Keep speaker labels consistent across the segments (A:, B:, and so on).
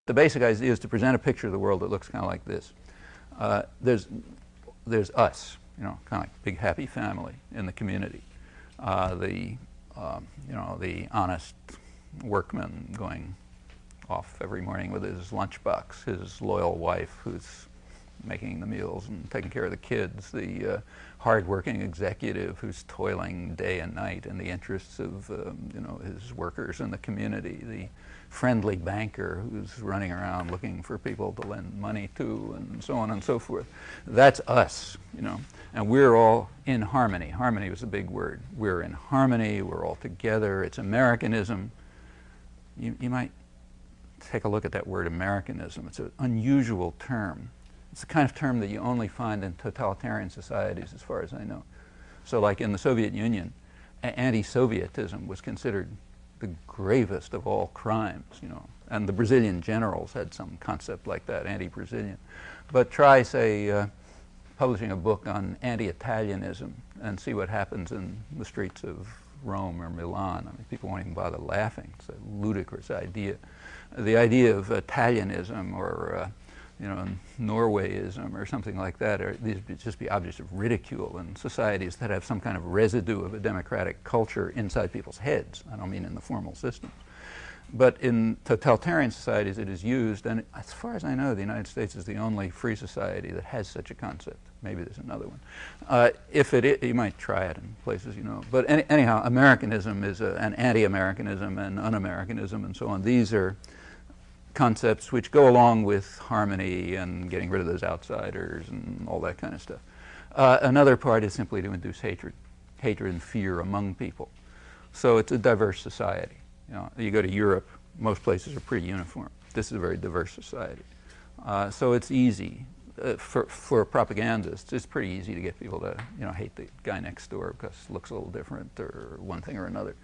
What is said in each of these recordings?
A: The basic idea is to present a picture of the world that looks kind of like this. There's us, kind of like big happy family in the community. The honest workman going off every morning with his lunchbox, his loyal wife who's making the meals and taking care of the kids, the hard-working executive who's toiling day and night in the interests of his workers in the community, the friendly banker who's running around looking for people to lend money to, and so on and so forth. That's us, and we're all in harmony. Harmony was a big word. We're in harmony, we're all together. It's Americanism. You might take a look at that word Americanism. It's an unusual term. It's the kind of term that you only find in totalitarian societies, as far as I know. So like in the Soviet Union, anti-Sovietism was considered the gravest of all crimes, and the Brazilian generals had some concept like that, anti-Brazilian. But try, say, publishing a book on anti-Italianism and see what happens in the streets of Rome or Milan. I mean, people won't even bother laughing. It's a ludicrous idea. The idea of Italianism or Norwayism or something like that, these would just be objects of ridicule in societies that have some kind of residue of a democratic culture inside people's heads. I don't mean in the formal systems. But in totalitarian societies it is used, and as far as I know, the United States is the only free society that has such a concept. Maybe there's another one. You might try it in places But anyhow, Americanism is an anti-Americanism and un-Americanism and so on. These are concepts which go along with harmony and getting rid of those outsiders and all that kind of stuff. Another part is simply to induce hatred and fear among people. So it's a diverse society. You go to Europe, most places are pretty uniform. This is a very diverse society. So it's easy for propagandists. It's pretty easy to get people to hate the guy next door because it looks a little different or one thing or another.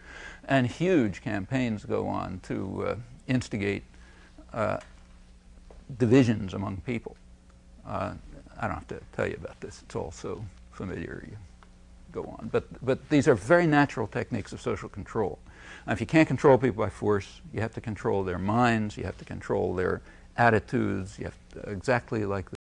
A: And huge campaigns go on to instigate divisions among people. I don't have to tell you about this. It's all so familiar. You go on. But these are very natural techniques of social control. Now, if you can't control people by force, you have to control their minds. You have to control their attitudes. You have to, exactly like